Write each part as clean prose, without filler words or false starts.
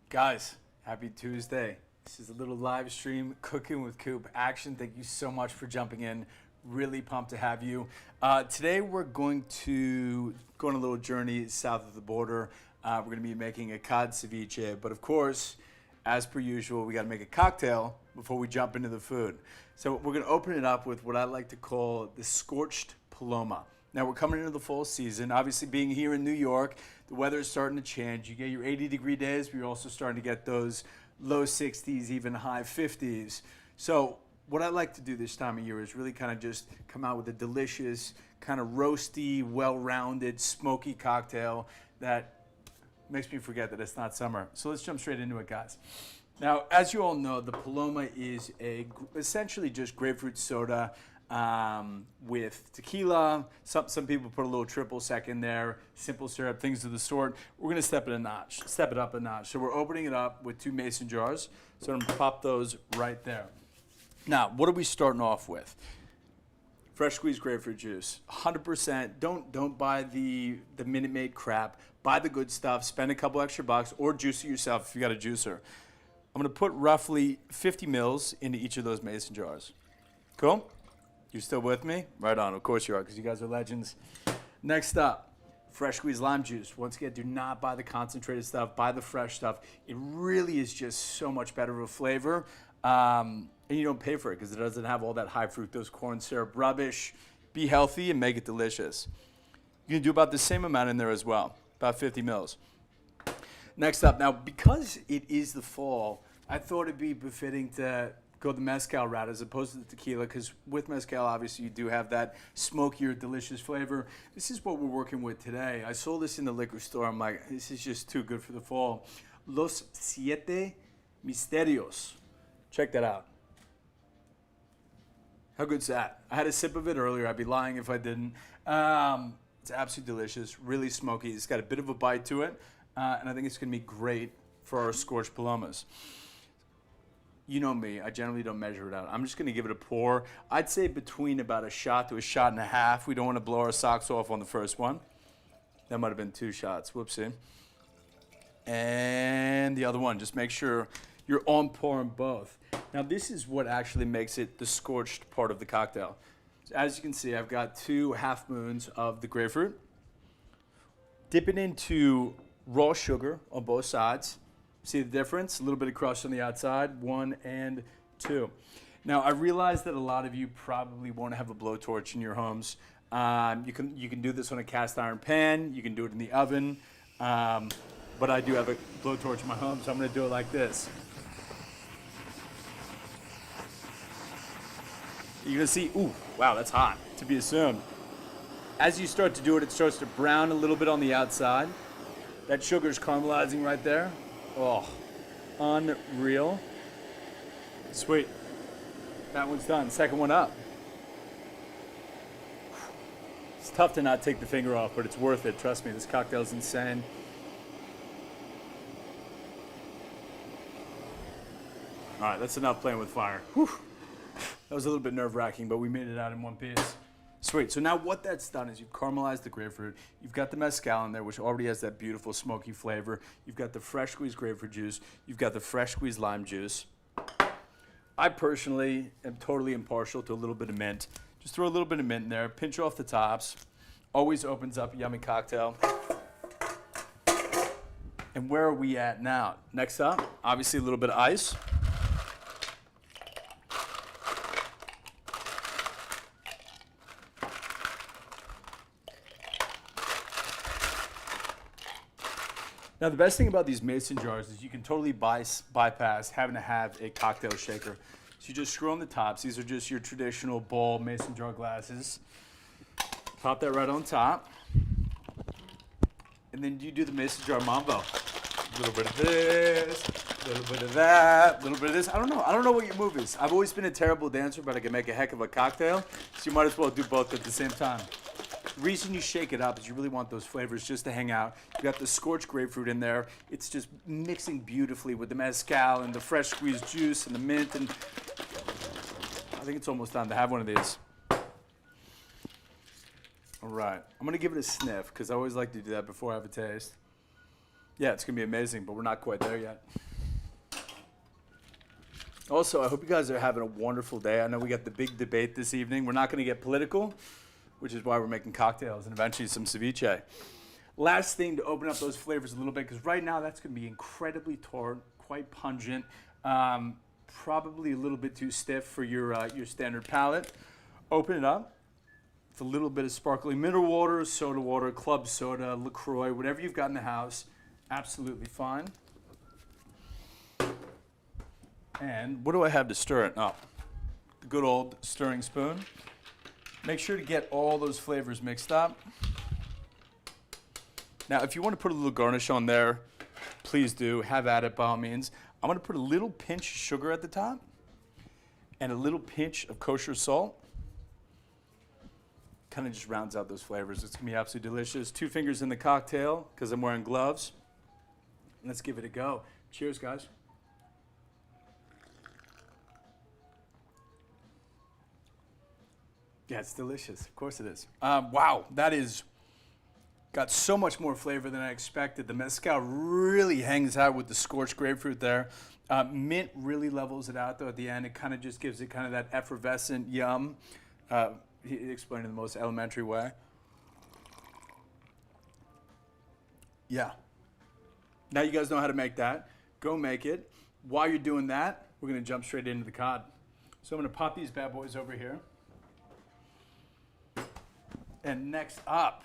Guys, happy Tuesday. This is a little live stream, Cooking with Coop action. Thank you so much for jumping in. Really pumped to have you. Today we're going to go on a little journey south of the border. We're going to be making a cod ceviche, but of course, as per usual, we got to make a cocktail before we jump into the food. So we're going to open it up with what I like to call the scorched paloma. Now we're coming into the fall season. Obviously being here in New York, the weather is starting to change. You get your 80-degree days, but you're also starting to get those low 60s, even high 50s. So what I like to do this time of year is really kind of just come out with a delicious, kind of roasty, well-rounded, smoky cocktail that makes me forget that it's not summer. So let's jump straight into it, guys. Now, as you all know, the Paloma is essentially just grapefruit soda with tequila. Some people put a little triple sec in there, simple syrup, things of the sort. We're gonna step it up a notch. So we're opening it up with 2 mason jars. So I'm gonna pop those right there. Now, what are we starting off with? Fresh squeezed grapefruit juice, 100%. Don't buy the Minute Maid crap. Buy the good stuff. Spend a couple extra bucks, or juice it yourself if you got a juicer. I'm gonna put roughly 50 mils into each of those mason jars. Cool? You still with me? Right on. Of course you are, because you guys are legends. Next up, fresh squeezed lime juice. Once again, do not buy the concentrated stuff. Buy the fresh stuff. It really is just so much better of a flavor. And you don't pay for it because it doesn't have all that high fructose corn syrup rubbish. Be healthy and make it delicious. You can do about the same amount in there as well, about 50 mils. Next up, now because it is the fall, I thought it'd be befitting to go the Mezcal route as opposed to the tequila, because with Mezcal, obviously, you do have that smokier, delicious flavor. This is what we're working with today. I saw this in the liquor store. I'm like, this is just too good for the fall. Los Siete Misterios. Check that out. How good's that? I had a sip of it earlier. I'd be lying if I didn't. It's absolutely delicious, really smoky. It's got a bit of a bite to it, and I think it's going to be great for our scorched palomas. You know me, I generally don't measure it out. I'm just gonna give it a pour. I'd say between about a shot to a shot and a half. We don't wanna blow our socks off on the first one. That might have been 2 shots, whoopsie. And the other one, just make sure you're on pouring both. Now this is what actually makes it the scorched part of the cocktail. So as you can see, I've got 2 half moons of the grapefruit. Dip it into raw sugar on both sides. See the difference? A little bit of crush on the outside, 1 and 2. Now, I realize that a lot of you probably won't have a blowtorch in your homes. You can do this on a cast iron pan. You can do it in the oven. But I do have a blowtorch in my home, so I'm going to do it like this. You're going to see, ooh, wow, that's hot, to be assumed. As you start to do it, it starts to brown a little bit on the outside. That sugar's caramelizing right there. Oh, unreal. Sweet. That one's done. Second one up. It's tough to not take the finger off, but it's worth it. Trust me, this cocktail's insane. All right, that's enough playing with fire. Whew. That was a little bit nerve-wracking, but we made it out in one piece. Sweet. So now what that's done is you've caramelized the grapefruit. You've got the mezcal in there, which already has that beautiful smoky flavor. You've got the fresh squeezed grapefruit juice. You've got the fresh squeezed lime juice. I personally am totally impartial to a little bit of mint. Just throw a little bit of mint in there, pinch off the tops. Always opens up a yummy cocktail. And where are we at now? Next up, obviously a little bit of ice. Now, the best thing about these mason jars is you can totally bypass having to have a cocktail shaker. So you just screw on the tops. These are just your traditional bowl mason jar glasses. Pop that right on top. And then you do the mason jar mambo. A little bit of this, a little bit of that, a little bit of this. I don't know what your move is. I've always been a terrible dancer, but I can make a heck of a cocktail. So you might as well do both at the same time. The reason you shake it up is you really want those flavors just to hang out. You got the scorched grapefruit in there. It's just mixing beautifully with the mezcal and the fresh squeezed juice and the mint. And I think it's almost time to have one of these. All right, I'm gonna give it a sniff because I always like to do that before I have a taste. Yeah, it's gonna be amazing, but we're not quite there yet. Also, I hope you guys are having a wonderful day. I know we got the big debate this evening. We're not gonna get political, which is why we're making cocktails and eventually some ceviche. Last thing to open up those flavors a little bit, because right now that's gonna be incredibly tart, quite pungent, probably a little bit too stiff for your standard palate. Open it up. It's a little bit of sparkling mineral water, soda water, club soda, LaCroix, whatever you've got in the house, absolutely fine. And what do I have to stir it? Oh, the good old stirring spoon. Make sure to get all those flavors mixed up. Now, if you want to put a little garnish on there, please do. Have at it by all means. I'm going to put a little pinch of sugar at the top and a little pinch of kosher salt. Kind of just rounds out those flavors. It's going to be absolutely delicious. 2 fingers in the cocktail because I'm wearing gloves. Let's give it a go. Cheers, guys. Yeah, it's delicious. Of course it is. Wow, that is got so much more flavor than I expected. The Mezcal really hangs out with the scorched grapefruit there. Mint really levels it out, though, at the end. It kind of just gives it kind of that effervescent yum. He explained it in the most elementary way. Yeah. Now you guys know how to make that. Go make it. While you're doing that, we're going to jump straight into the cod. So I'm going to pop these bad boys over here. And next up,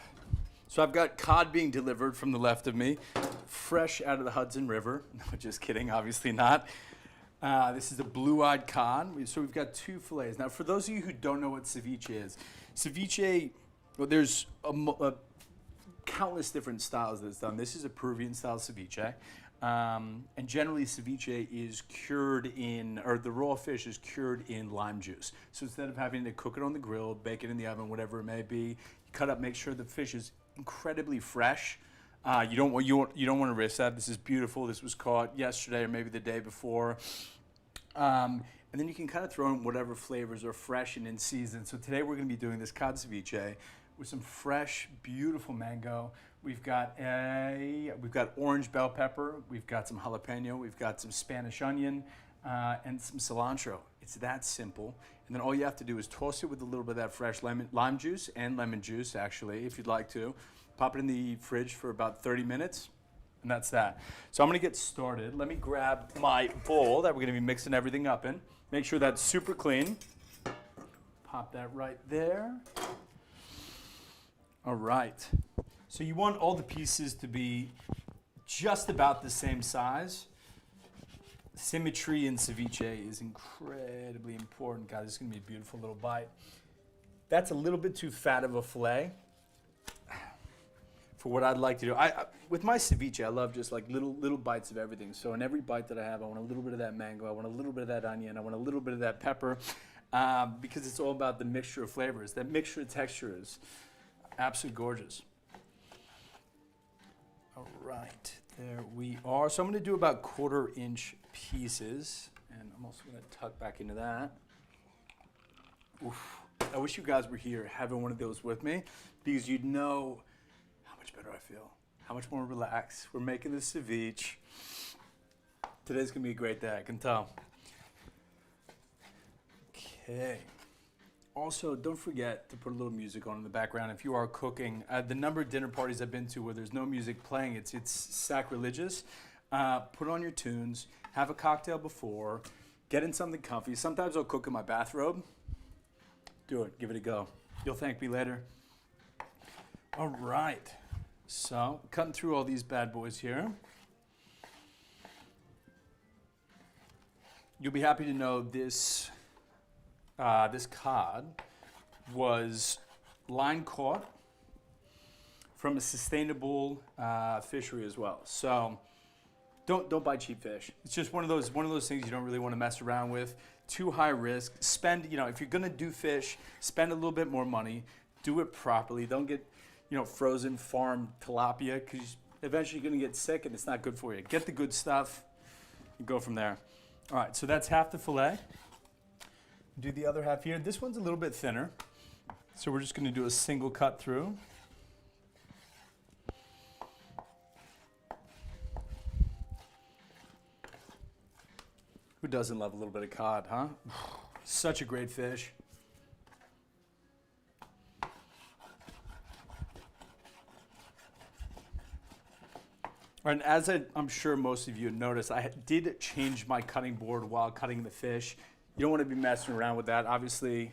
so I've got cod being delivered from the left of me, fresh out of the Hudson River. No, just kidding, obviously not. This is a blue-eyed cod. So we've got 2 fillets. Now, for those of you who don't know what ceviche is, ceviche, well, there's countless different styles that it's done. This is a Peruvian-style ceviche. And generally, ceviche is cured in, or the raw fish is cured in lime juice. So instead of having to cook it on the grill, bake it in the oven, whatever it may be, you cut up, make sure the fish is incredibly fresh. You don't want to risk that. This is beautiful. This was caught yesterday or maybe the day before. And then you can kind of throw in whatever flavors are fresh and in season. So today we're going to be doing this cod ceviche with some fresh, beautiful mango. We've got orange bell pepper, we've got some jalapeno, we've got some Spanish onion, and some cilantro. It's that simple. And then all you have to do is toss it with a little bit of that fresh lime juice and lemon juice, actually, if you'd like to. Pop it in the fridge for about 30 minutes, and that's that. So I'm gonna get started. Let me grab my bowl that we're gonna be mixing everything up in. Make sure that's super clean. Pop that right there. All right. So you want all the pieces to be just about the same size. Symmetry in ceviche is incredibly important. God, this is gonna be a beautiful little bite. That's a little bit too fat of a fillet for what I'd like to do. With my ceviche, I love just like little bites of everything. So in every bite that I have, I want a little bit of that mango, I want a little bit of that onion, I want a little bit of that pepper, because it's all about the mixture of flavors. That mixture of texture is absolutely gorgeous. All right, there we are. So I'm going to do about 1/4-inch pieces, and I'm also going to tuck back into that. Oof. I wish you guys were here having one of those with me, because you'd know how much better I feel, how much more relaxed. We're making this ceviche. Today's going to be a great day, I can tell. Okay. Also, don't forget to put a little music on in the background if you are cooking. The number of dinner parties I've been to where there's no music playing, it's sacrilegious. Put on your tunes, have a cocktail before, get in something comfy. Sometimes I'll cook in my bathrobe. Do it, give it a go. You'll thank me later. All right, so cutting through all these bad boys here. You'll be happy to know this cod was line caught from a sustainable fishery as well. So don't buy cheap fish. It's just one of those things you don't really want to mess around with. Too high risk. Spend, if you're gonna do fish, spend a little bit more money. Do it properly. Don't get, frozen farm tilapia, because eventually you're gonna get sick and it's not good for you. Get the good stuff and go from there. All right, so that's half the fillet. Do the other half here. This one's a little bit thinner, so we're just going to do a single cut through. Who doesn't love a little bit of cod, huh? Such a great fish. And as I'm sure most of you noticed, I did change my cutting board while cutting the fish. You don't want to be messing around with that. Obviously,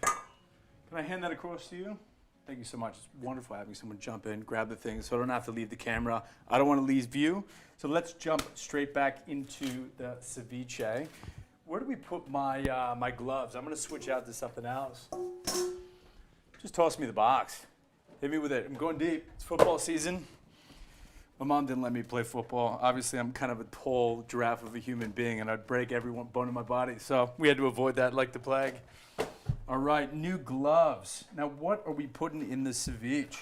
can I hand that across to you? Thank you so much. It's wonderful having someone jump in, grab the thing, so I don't have to leave the camera. I don't want to lose view. So let's jump straight back into the ceviche. Where do we put my my gloves? I'm going to switch out to something else. Just toss me the box. Hit me with it. I'm going deep. It's football season. My mom didn't let me play football. Obviously, I'm kind of a tall giraffe of a human being, and I'd break every bone in my body. So we had to avoid that like the plague. All right, new gloves. Now, what are we putting in the ceviche?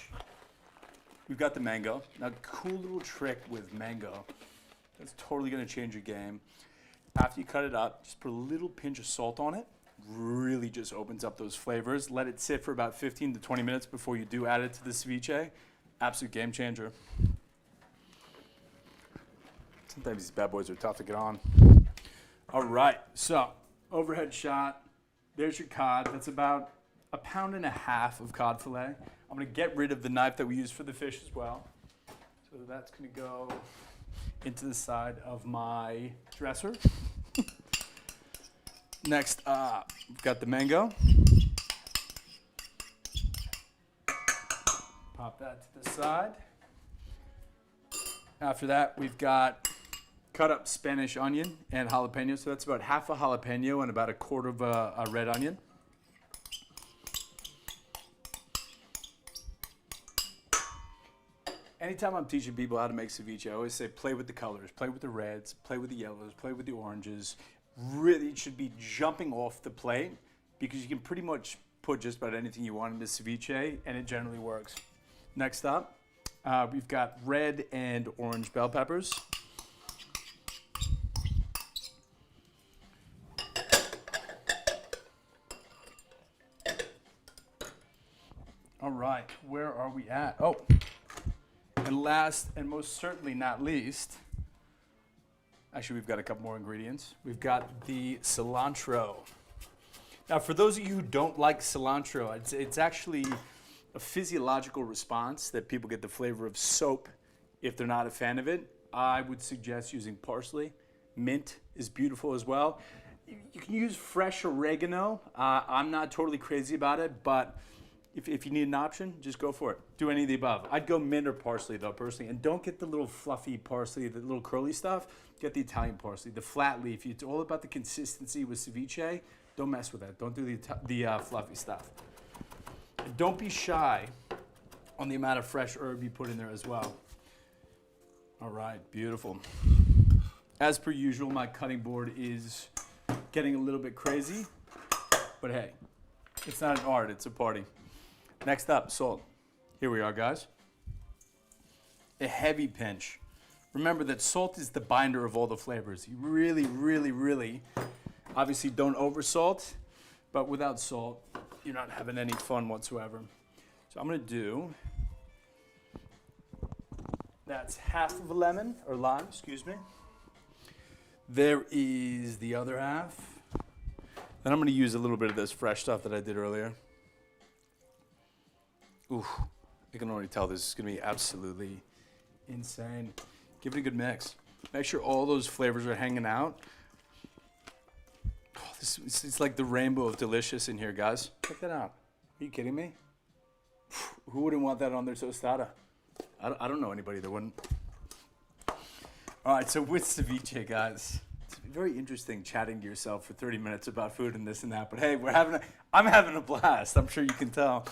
We've got the mango. Now, cool little trick with mango. That's totally going to change your game. After you cut it up, just put a little pinch of salt on it. Really just opens up those flavors. Let it sit for about 15 to 20 minutes before you do add it to the ceviche. Absolute game changer. Sometimes these bad boys are tough to get on. All right, so overhead shot. There's your cod. That's about 1.5 pounds of cod fillet. I'm gonna get rid of the knife that we use for the fish as well. So that's gonna go into the side of my dresser. Next up, we've got the mango. Pop that to the side. After that, we've got cut up Spanish onion and jalapeno. So that's about half a jalapeno and about 1/4 of a red onion. Anytime I'm teaching people how to make ceviche, I always say play with the colors, play with the reds, play with the yellows, play with the oranges. Really, it should be jumping off the plate because you can pretty much put just about anything you want into ceviche and it generally works. Next up, we've got red and orange bell peppers. All right, where are we at? Oh, and last and most certainly not least, actually we've got a couple more ingredients. We've got the cilantro. Now for those of you who don't like cilantro, it's actually a physiological response that people get the flavor of soap if they're not a fan of it. I would suggest using parsley. Mint is beautiful as well. You can use fresh oregano. I'm not totally crazy about it, but if you need an option, just go for it. Do any of the above. I'd go mint or parsley though, personally. And don't get the little fluffy parsley, the little curly stuff. Get the Italian parsley, the flat leaf. It's all about the consistency with ceviche. Don't mess with that. Don't do the fluffy stuff. And don't be shy on the amount of fresh herb you put in there as well. All right, beautiful. As per usual, my cutting board is getting a little bit crazy, but hey, it's not an art, it's a party. Next up, salt. Here we are, guys. A heavy pinch. Remember that salt is the binder of all the flavors. You really, really, really, obviously don't over salt, but without salt, you're not having any fun whatsoever. So I'm gonna do, that's half of a lemon, or lime, excuse me. There is the other half. Then I'm gonna use a little bit of this fresh stuff that I did earlier. Ooh, I can already tell this is gonna be absolutely insane. Give it a good mix. Make sure all those flavors are hanging out. Oh, it's like the rainbow of delicious in here, guys. Check that out. Are you kidding me? Who wouldn't want that on their tostada? I don't know anybody that wouldn't. All right, so with ceviche, guys, it's very interesting chatting to yourself for 30 minutes about food and this and that. But hey, I'm having a blast. I'm sure you can tell.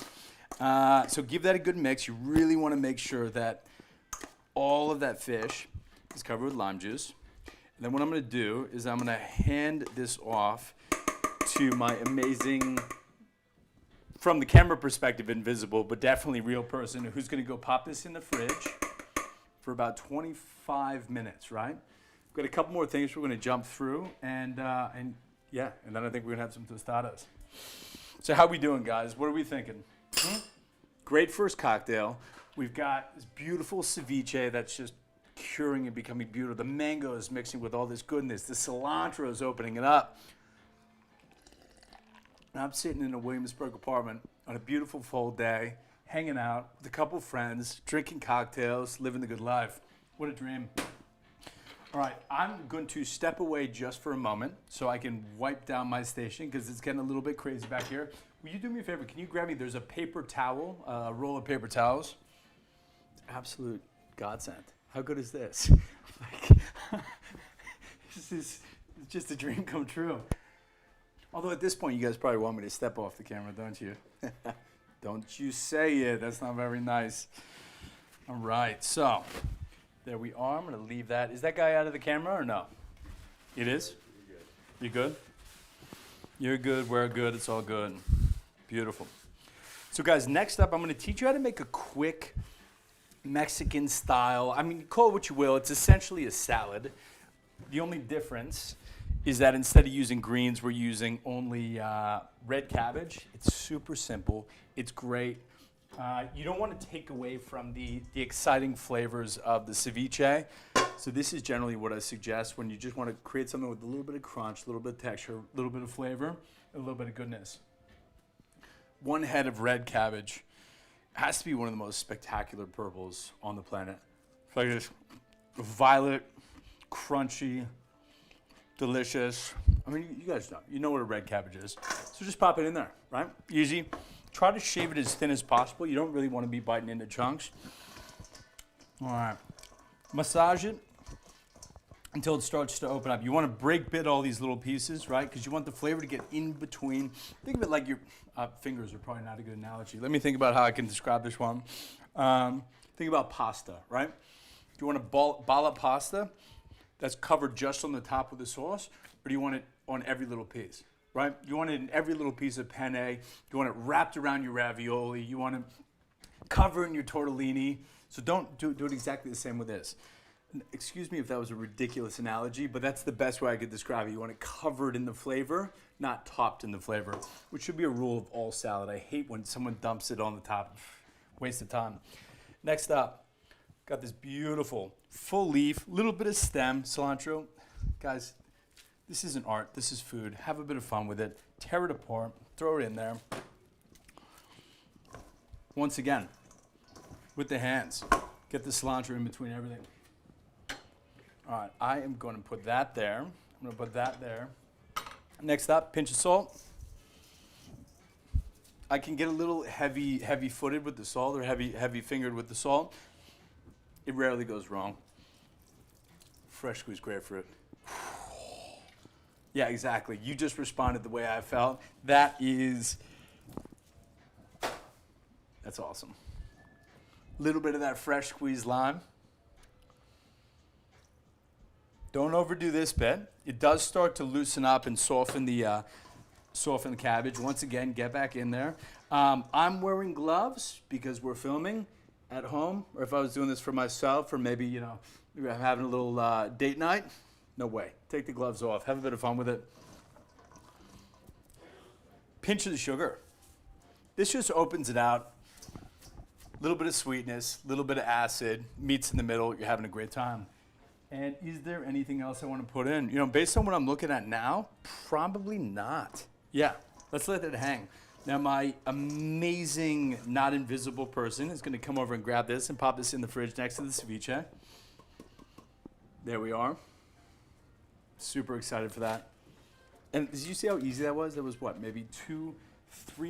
So give that a good mix. You really want to make sure that all of that fish is covered with lime juice. And then what I'm going to do is I'm going to hand this off to my amazing, from the camera perspective, invisible, but definitely real person who's going to go pop this in the fridge for about 25 minutes, right? We've got a couple more things we're going to jump through, and then I think we're going to have some tostadas. So how we doing, guys? What are we thinking? Great first cocktail. We've got this beautiful ceviche that's just curing and becoming beautiful. The mango is mixing with all this goodness. The cilantro is opening it up. And I'm sitting in a Williamsburg apartment on a beautiful fall day, hanging out with a couple friends, drinking cocktails, living the good life. What a dream. All right, I'm going to step away just for a moment so I can wipe down my station because it's getting a little bit crazy back here. Will you do me a favor? Can you grab me? There's a paper towel, a roll of paper towels. Absolute godsend. How good is this? This is just a dream come true. Although at this point, you guys probably want me to step off the camera, don't you? Don't you say it. That's not very nice. All right, so there we are. I'm going to leave that. Is that guy out of the camera or no? It is? You good? You're good. We're good. It's all good. Beautiful. So guys, next up, I'm going to teach you how to make a quick Mexican style. I mean, call it what you will. It's essentially a salad. The only difference is that instead of using greens, we're using only red cabbage. It's super simple. It's great. You don't want to take away from the exciting flavors of the ceviche. So this is generally what I suggest when you just want to create something with a little bit of crunch, a little bit of texture, a little bit of flavor, a little bit of goodness. 1 head of red cabbage has to be one of the most spectacular purples on the planet. It's like this violet, crunchy, delicious. I mean, you guys know. You know what a red cabbage is. So just pop it in there, right? Easy. Try to shave it as thin as possible. You don't really want to be biting into chunks. All right. Massage it until it starts to open up. You want to break bit all these little pieces, right? Because you want the flavor to get in between. Think of it like your fingers are probably not a good analogy. Let me think about how I can describe this one. Think about pasta, right? Do you want a ball of pasta that's covered just on the top with the sauce, or do you want it on every little piece? Right? You want it in every little piece of penne. You want it wrapped around your ravioli. You want it covered in your tortellini. So don't do it exactly the same with this. Excuse me if that was a ridiculous analogy, but that's the best way I could describe it. You want it covered in the flavor, not topped in the flavor, which should be a rule of all salad. I hate when someone dumps it on the top. Waste of time. Next up, got this beautiful full leaf, little bit of stem, cilantro. Guys, this isn't art, this is food. Have a bit of fun with it. Tear it apart, throw it in there. Once again, with the hands, get the cilantro in between everything. All right, I am going to put that there. I'm going to put that there. Next up, pinch of salt. I can get a little heavy-footed with the salt or heavy-fingered with the salt. It rarely goes wrong. Fresh squeezed grapefruit. Yeah, exactly. You just responded the way I felt. That's awesome. Little bit of that fresh squeezed lime. Don't overdo this bit. It does start to loosen up and soften the cabbage. Once again, get back in there. I'm wearing gloves because we're filming at home, or if I was doing this for myself, or maybe I'm having a little date night. No way. Take the gloves off. Have a bit of fun with it. Pinch of the sugar. This just opens it out. A little bit of sweetness, a little bit of acid, meets in the middle. You're having a great time. And is there anything else I want to put in? Based on what I'm looking at now, probably not. Yeah, let's let it hang. Now, my amazing, not invisible person is going to come over and grab this and pop this in the fridge next to the ceviche. There we are. Super excited for that. And did you see how easy that was? That was what, maybe 2-3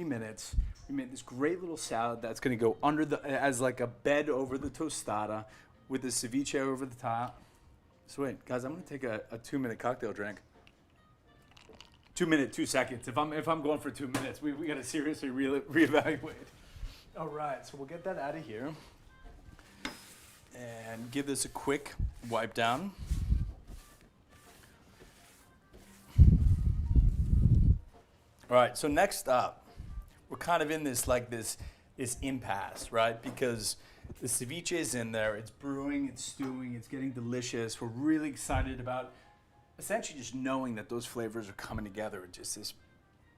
minutes. We made this great little salad that's going to go as like a bed over the tostada with the ceviche over the top. So wait, guys, I'm going to take a 2-minute cocktail drink. 2 seconds. If I'm going for 2 minutes, we got to seriously reevaluate. All right, so we'll get that out of here and give this a quick wipe down. All right, so next up, we're kind of in this impasse, right? Because the ceviche is in there, it's brewing, it's stewing, it's getting delicious. We're really excited about essentially just knowing that those flavors are coming together. Just this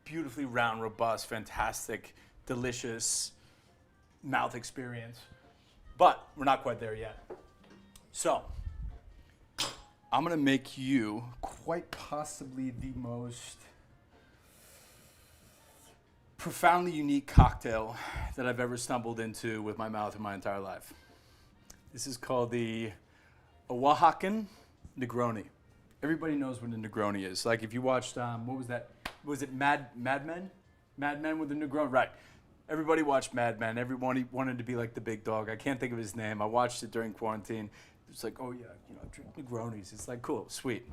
beautifully round, robust, fantastic, delicious mouth experience. But we're not quite there yet. So I'm gonna make you quite possibly the most profoundly unique cocktail that I've ever stumbled into with my mouth in my entire life. This is called the Oaxacan Negroni. Everybody knows what a Negroni is. Like if you watched, what was that? Was it Mad Men? Mad Men with the Negroni, right? Everybody watched Mad Men. Everyone wanted to be like the big dog. I can't think of his name. I watched it during quarantine. It's like, oh yeah, drink Negronis. It's like, cool, sweet.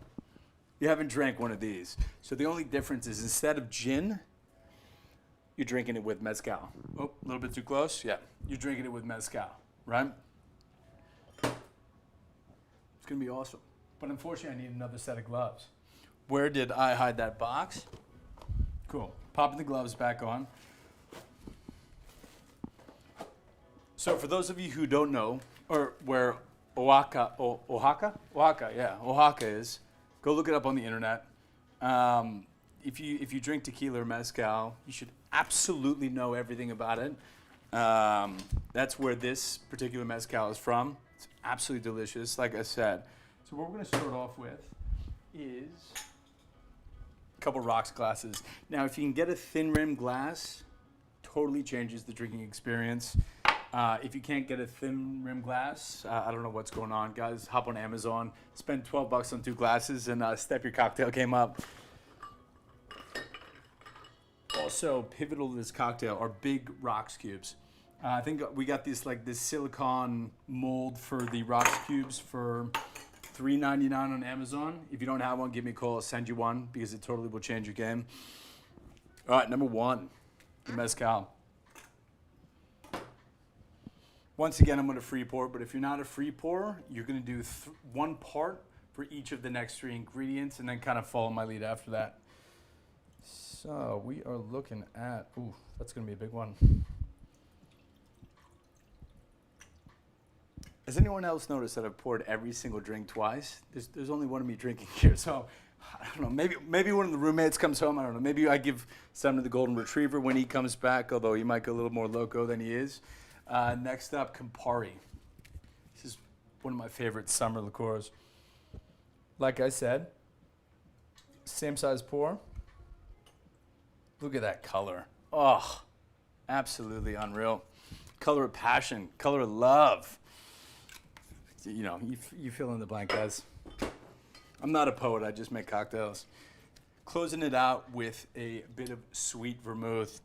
You haven't drank one of these. So the only difference is instead of gin, you're drinking it with Mezcal. Oh, a little bit too close? Yeah. You're drinking it with Mezcal, right? It's gonna be awesome. But unfortunately, I need another set of gloves. Where did I hide that box? Cool. Popping the gloves back on. So for those of you who don't know, or where Oaxaca is, go look it up on the internet. If you drink tequila or mezcal, you should absolutely know everything about it. That's where this particular mezcal is from. It's absolutely delicious, like I said. So what we're going to start off with is a couple rocks glasses. Now, if you can get a thin rim glass, totally changes the drinking experience. If you can't get a thin rim glass, I don't know what's going on, guys. Hop on Amazon, spend $12 on 2 glasses, and step your cocktail game up. Also, pivotal to this cocktail are big rocks cubes. I think we got this silicone mold for the rocks cubes for $3.99 on Amazon. If you don't have one, give me a call. I'll send you one because it totally will change your game. All right, number 1, the mezcal. Once again, I'm going to free pour, but if you're not a free pourer, you're going to do 1 part for each of the next 3 ingredients and then kind of follow my lead after that. So we are looking at, ooh, that's going to be a big one. Has anyone else noticed that I've poured every single drink twice? There's only one of me drinking here, so I don't know. Maybe one of the roommates comes home. I don't know. Maybe I give some to the golden retriever when he comes back, although he might go a little more loco than he is. Next up, Campari. This is one of my favorite summer liqueurs. Like I said, same size pour. Look at that color. Oh, absolutely unreal. Color of passion, color of love. You fill in the blank, guys. I'm not a poet, I just make cocktails. Closing it out with a bit of sweet vermouth.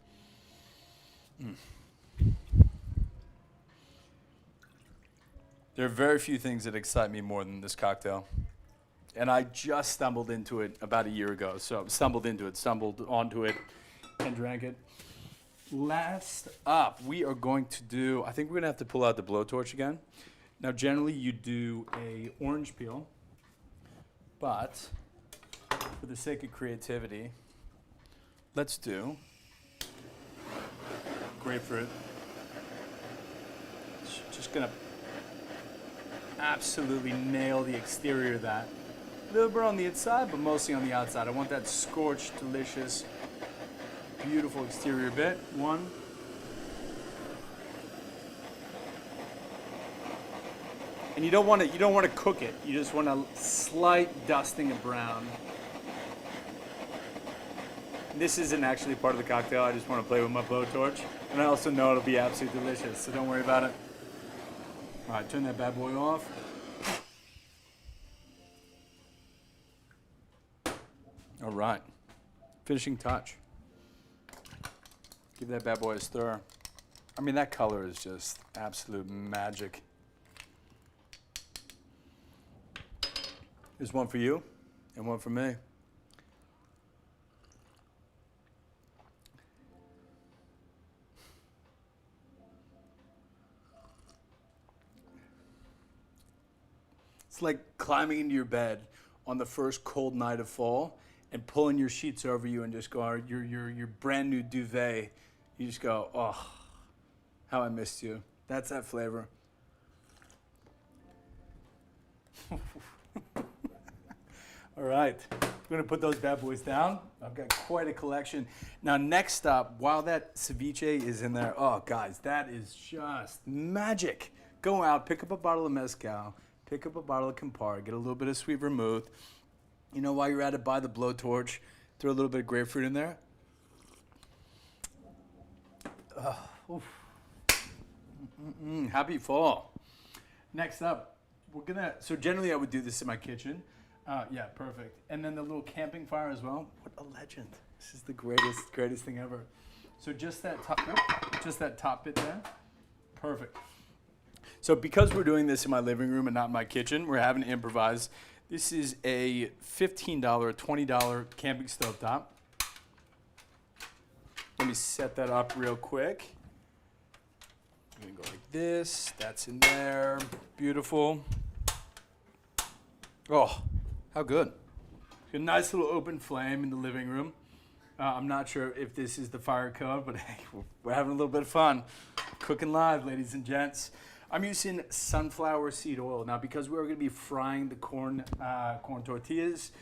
There are very few things that excite me more than this cocktail. And I just stumbled into it about a year ago. So stumbled onto it, and drank it. Last up, we are going to do, I think we're going to have to pull out the blowtorch again. Now, generally, you do a orange peel. But for the sake of creativity, let's do grapefruit. Just going to absolutely nail the exterior of that. A little bit on the inside, but mostly on the outside. I want that scorched, delicious, beautiful exterior bit. 1. And you don't want to cook it. You just want a slight dusting of brown. This isn't actually part of the cocktail. I just want to play with my blowtorch. And I also know it'll be absolutely delicious, so don't worry about it. All right, turn that bad boy off. All right, finishing touch. Give that bad boy a stir. I mean, that color is just absolute magic. There's one for you and one for me. It's like climbing into your bed on the first cold night of fall and pulling your sheets over you and just go, your brand new duvet. You just go, oh, how I missed you. That's that flavor. All right, we're gonna put those bad boys down. I've got quite a collection. Now, next up, while that ceviche is in there, oh guys, that is just magic. Go out, pick up a bottle of mezcal, pick up a bottle of Campari, get a little bit of sweet vermouth. You know, while you're at it, buy the blowtorch, throw a little bit of grapefruit in there. Happy fall. Next up, so generally I would do this in my kitchen. Yeah, perfect. And then the little camping fire as well. What a legend. This is the greatest thing ever. So just that top bit there. Perfect. So because we're doing this in my living room and not in my kitchen, we're having to improvise. This is a $15, $20 camping stove top. Let me set that up real quick. I'm gonna go like this. That's in there. Beautiful. Oh, how good. A nice little open flame in the living room. I'm not sure if this is the fire code, but hey, we're having a little bit of fun. Cooking live, ladies and gents. I'm using sunflower seed oil. Now, because we're going to be frying the corn tortillas,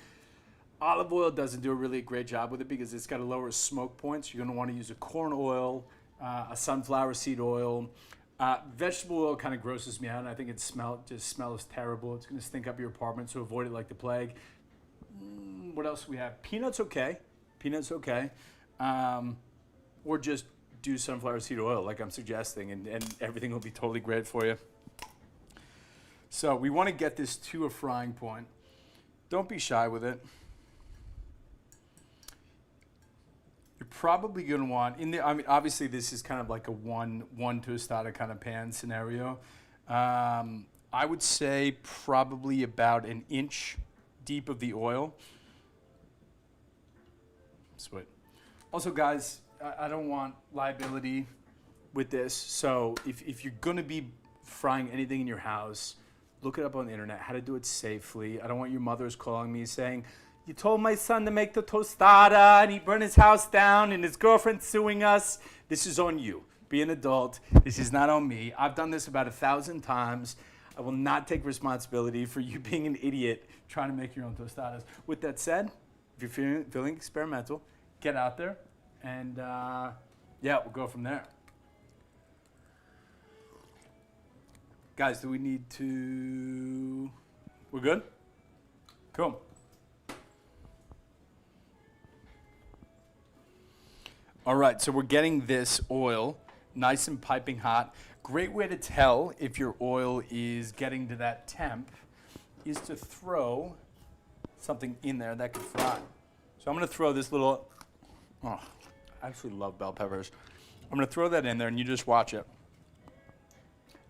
olive oil doesn't do a really great job with it because it's got a lower smoke point. So you're going to want to use a corn oil, a sunflower seed oil. Vegetable oil kind of grosses me out. I think it just smells terrible. It's going to stink up your apartment, so avoid it like the plague. What else do we have? Peanuts, okay. Peanuts, okay. Or just do sunflower seed oil like I'm suggesting, and everything will be totally great for you. So we want to get this to a frying point. Don't be shy with it. You're probably going to want, obviously this is kind of like a one tostada kind of pan scenario. I would say probably about an inch deep of the oil. Sweet. Also, guys, I don't want liability with this. So if you're going to be frying anything in your house, look it up on the internet, how to do it safely. I don't want your mothers calling me saying, you told my son to make the tostada and he burned his house down and his girlfriend's suing us. This is on you. Be an adult. This is not on me. I've done this about 1,000 times. I will not take responsibility for you being an idiot trying to make your own tostadas. With that said, if you're feeling experimental, get out there and yeah, we'll go from there. Guys, do we need to, we're good? Cool. All right, so we're getting this oil nice and piping hot. Great way to tell if your oil is getting to that temp is to throw something in there that could fry. So I'm gonna throw this little, I actually love bell peppers. I'm gonna throw that in there and you just watch it.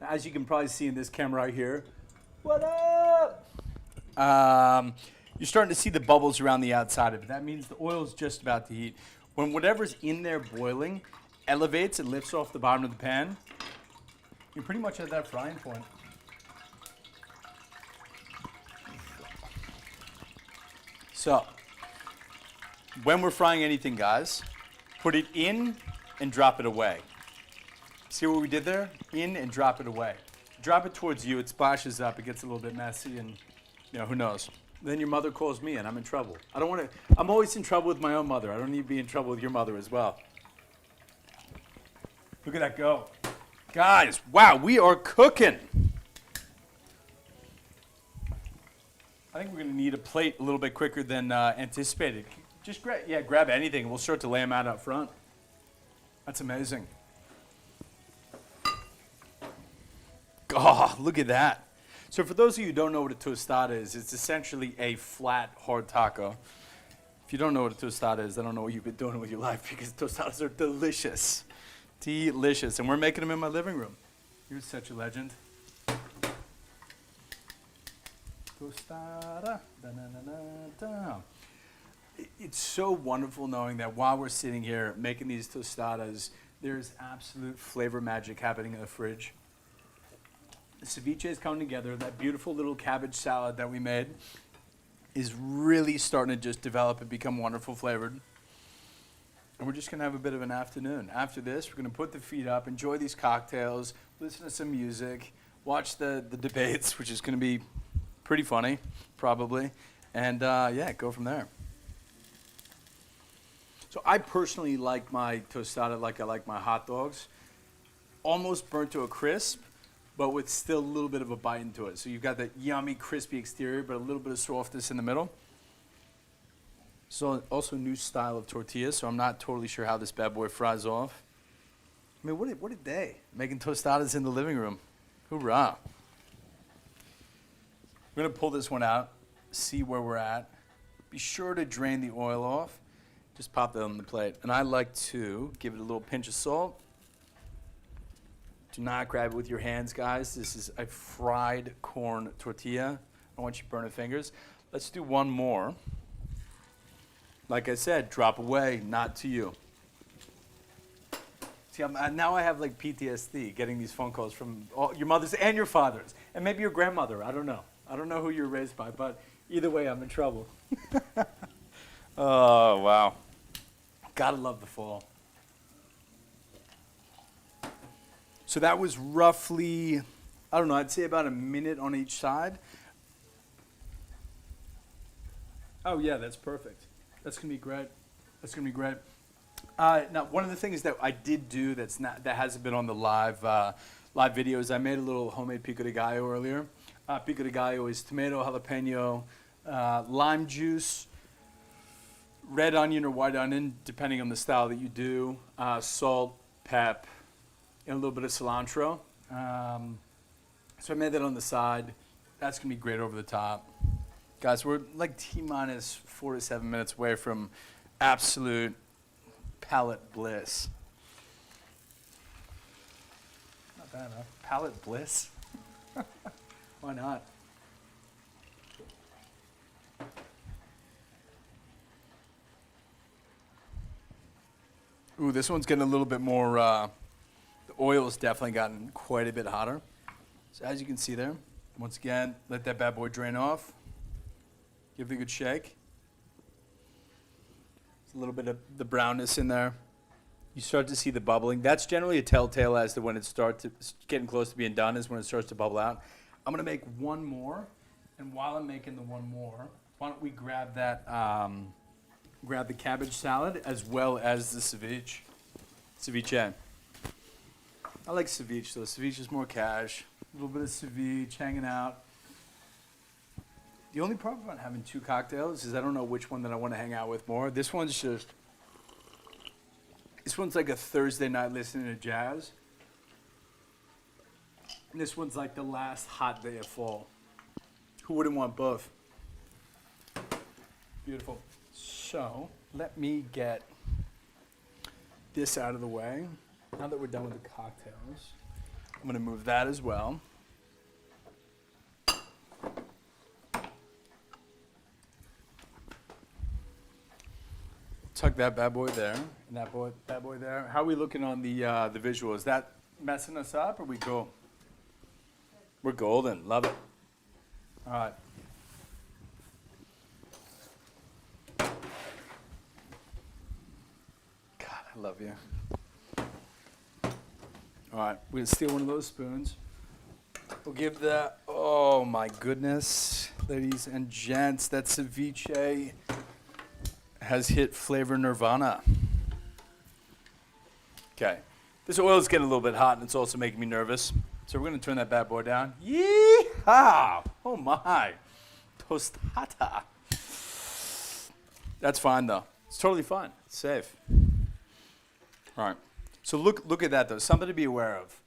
Now, as you can probably see in this camera right here, what up? You're starting to see the bubbles around the outside of it. That means the oil is just about to heat. When whatever's in there boiling elevates and lifts off the bottom of the pan, you're pretty much at that frying point. So, when we're frying anything, guys, put it in and drop it away. See what we did there? In and drop it away. Drop it towards you, it splashes up, it gets a little bit messy, and who knows? Then your mother calls me and I'm in trouble. I'm always in trouble with my own mother. I don't need to be in trouble with your mother as well. Look at that go. Guys, wow, we are cooking. I think we're gonna need a plate a little bit quicker than anticipated. Just grab anything. We'll start to lay them out up front. That's amazing. Oh, look at that. So for those of you who don't know what a tostada is, it's essentially a flat, hard taco. If you don't know what a tostada is, I don't know what you've been doing with your life because tostadas are delicious. Delicious. And we're making them in my living room. You're such a legend. Tostada. Da-na-na-na-da. It's so wonderful knowing that while we're sitting here making these tostadas, there's absolute flavor magic happening in the fridge. The ceviche is coming together. That beautiful little cabbage salad that we made is really starting to just develop and become wonderful flavored. And we're just going to have a bit of an afternoon. After this, we're going to put the feet up, enjoy these cocktails, listen to some music, watch the debates, which is going to be pretty funny, probably. And yeah, go from there. So I personally like my tostada like I like my hot dogs. Almost burnt to a crisp, but with still a little bit of a bite into it. So you've got that yummy, crispy exterior, but a little bit of softness in the middle. So also a new style of tortilla, so I'm not totally sure how this bad boy fries off. I mean, what a day. Making tostadas in the living room. Hoorah. We're gonna pull this one out, see where we're at. Be sure to drain the oil off. Just pop that on the plate. And I like to give it a little pinch of salt. Do not grab it with your hands, guys. This is a fried corn tortilla. I don't want you to burn your fingers. Let's do one more. Like I said, drop away, not to you. See, now I have like PTSD getting these phone calls from all your mothers and your fathers, and maybe your grandmother. I don't know. I don't know who you were raised by, but either way, I'm in trouble. Oh, wow. Gotta love the fall. So that was roughly, I don't know, I'd say about a minute on each side. Oh, yeah, that's perfect. That's going to be great. That's going to be great. Now, one of the things that I did do that hasn't been on the live videos, I made a little homemade pico de gallo earlier. Pico de gallo is tomato, jalapeno, lime juice, red onion or white onion, depending on the style that you do, salt, pep, and a little bit of cilantro. So I made that on the side. That's going to be great over the top. Guys, we're like T-minus 4 to 7 minutes away from absolute palate bliss. Not bad, huh? Palate bliss? Why not? Ooh, this one's getting a little bit more, the oil's definitely gotten quite a bit hotter. So as you can see there, once again, let that bad boy drain off. Give it a good shake. There's a little bit of the brownness in there. You start to see the bubbling. That's generally a telltale as to when it starts getting close to being done is when it starts to bubble out. I'm gonna make one more, and while I'm making the one more, why don't we grab that, grab the cabbage salad as well as the ceviche. Ceviche. I like ceviche though. Ceviche is more cash. A little bit of ceviche hanging out. The only problem about having two cocktails is I don't know which one that I want to hang out with more. This one's like a Thursday night listening to jazz. And this one's like the last hot day of fall. Who wouldn't want both? Beautiful. So let me get this out of the way. Now that we're done with the cocktails, I'm going to move that as well. Tuck that bad boy there, and that bad boy there. How are we looking on the visual? Is that messing us up, or we go? We're golden. Love it. All right. God, I love you. All right, we're gonna steal one of those spoons. We'll give that. Oh my goodness, ladies and gents, that ceviche has hit flavor nirvana. Okay, this oil is getting a little bit hot, and it's also making me nervous. So we're gonna turn that bad boy down. Yee-haw! Oh my, tostada. That's fine though. It's totally fine. It's safe. All right. So look at that though. Something to be aware of.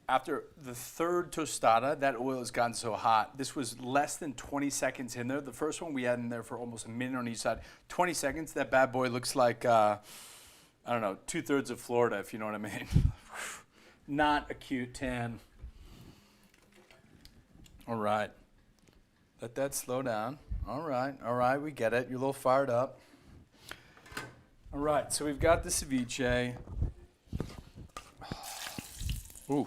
After the third tostada, that oil has gotten so hot. This was less than 20 seconds in there. The first one we had in there for almost a minute on each side. 20 seconds, that bad boy looks like, I don't know, 2/3 of Florida, if you know what I mean. Not a cute tan. All right. Let that slow down. All right, we get it. You're a little fired up. All right, so we've got the ceviche. Ooh.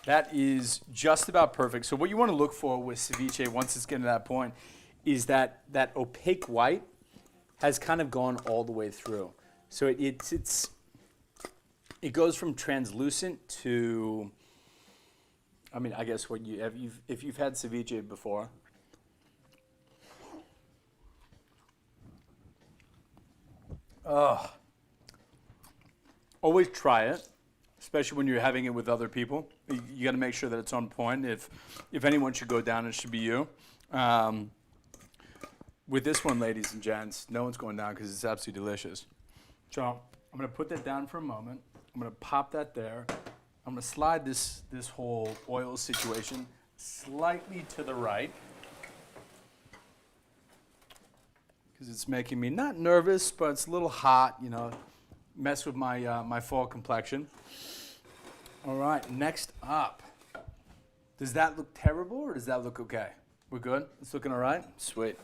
That is just about perfect. So what you want to look for with ceviche, once it's getting to that point, is that opaque white has kind of gone all the way through. So it goes from translucent to, I mean, I guess what if you've had ceviche before. Always try it. especially when you're having it with other people. You got to make sure that it's on point. If anyone should go down, it should be you. With this one, ladies and gents, no one's going down because it's absolutely delicious. So I'm going to put that down for a moment. I'm going to pop that there. I'm going to slide this whole oil situation slightly to the right because it's making me not nervous, but it's a little hot, you know, mess with my, my fall complexion. All right, next up. Does that look terrible or does that look okay? We're good? It's looking all right? Sweet.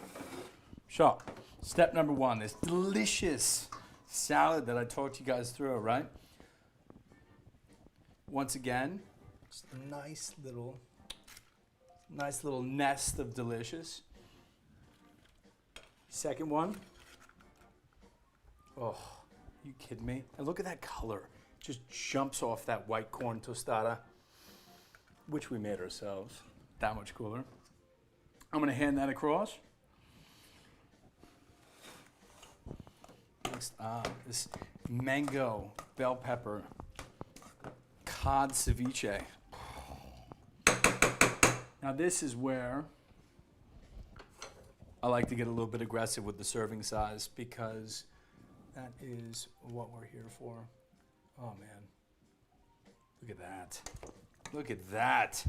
So, step number one, this delicious salad that I talked you guys through, right? Once again, just a nice little nest of delicious. Second one. Oh, you kidding me? And look at that color. It just jumps off that white corn tostada, which we made ourselves. That much cooler. I'm gonna hand that across. Next up, this mango bell pepper cod ceviche. Now this is where I like to get a little bit aggressive with the serving size because that is what we're here for. Oh man, look at that. Look at that.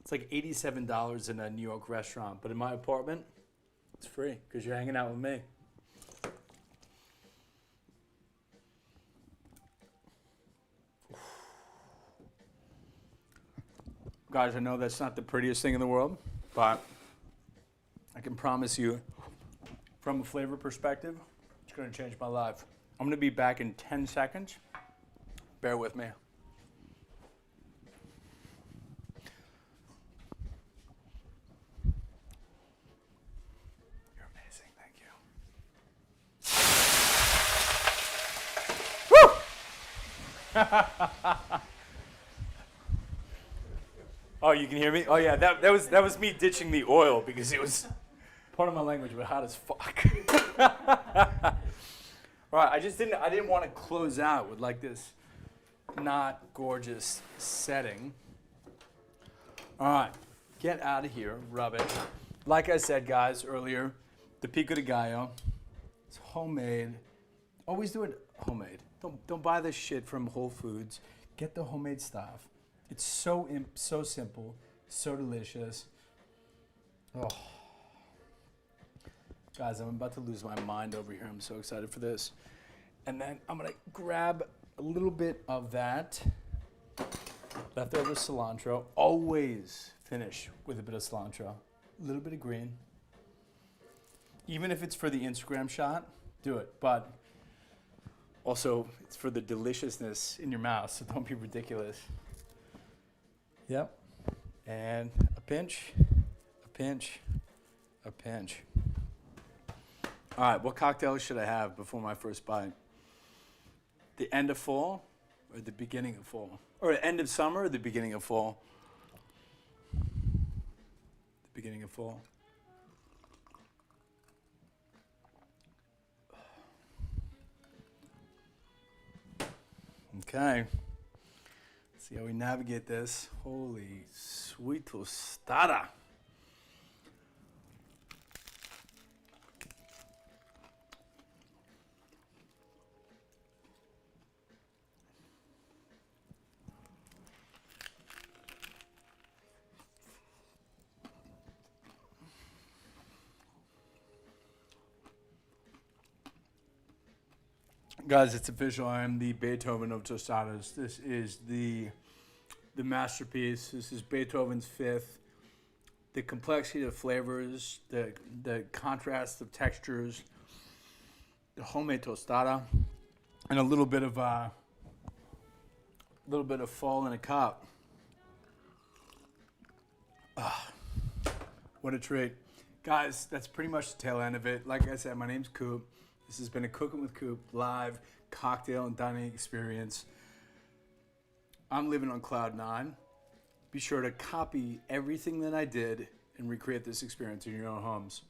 It's like $87 in a New York restaurant, but in my apartment, it's free because you're hanging out with me. Guys, I know that's not the prettiest thing in the world, but I can promise you, from a flavor perspective, it's going to change my life. I'm going to be back in 10 seconds. Bear with me. You're amazing. Thank you. Woo! Oh, you can hear me? Oh yeah, that was me ditching the oil because it was part of my language, but hot as fuck. All right, I didn't want to close out with like this not gorgeous setting. All right, get out of here, rub it. Like I said, guys, earlier, the pico de gallo, it's homemade. Always do it homemade. Don't buy this shit from Whole Foods. Get the homemade stuff. It's so simple, so delicious. Oh. Guys, I'm about to lose my mind over here. I'm so excited for this. And then I'm gonna grab a little bit of that leftover cilantro. Always finish with a bit of cilantro. A little bit of green. Even if it's for the Instagram shot, do it. But also, it's for the deliciousness in your mouth, so don't be ridiculous. Yep, and a pinch, a pinch, a pinch. All right, what cocktail should I have before my first bite? The end of fall or the beginning of fall? Or the end of summer or the beginning of fall? The beginning of fall. Okay. See how we navigate this. Holy sweet tostada. Guys, it's official. I am the Beethoven of tostadas. This is the masterpiece. This is Beethoven's Fifth. The complexity of flavors, the contrast of textures, the homemade tostada, and a little bit of fall in a cup. What a treat. Guys, that's pretty much the tail end of it. Like I said, my name's Coop. This has been a Cooking with Coop live cocktail and dining experience. I'm living on cloud 9. Be sure to copy everything that I did and recreate this experience in your own homes.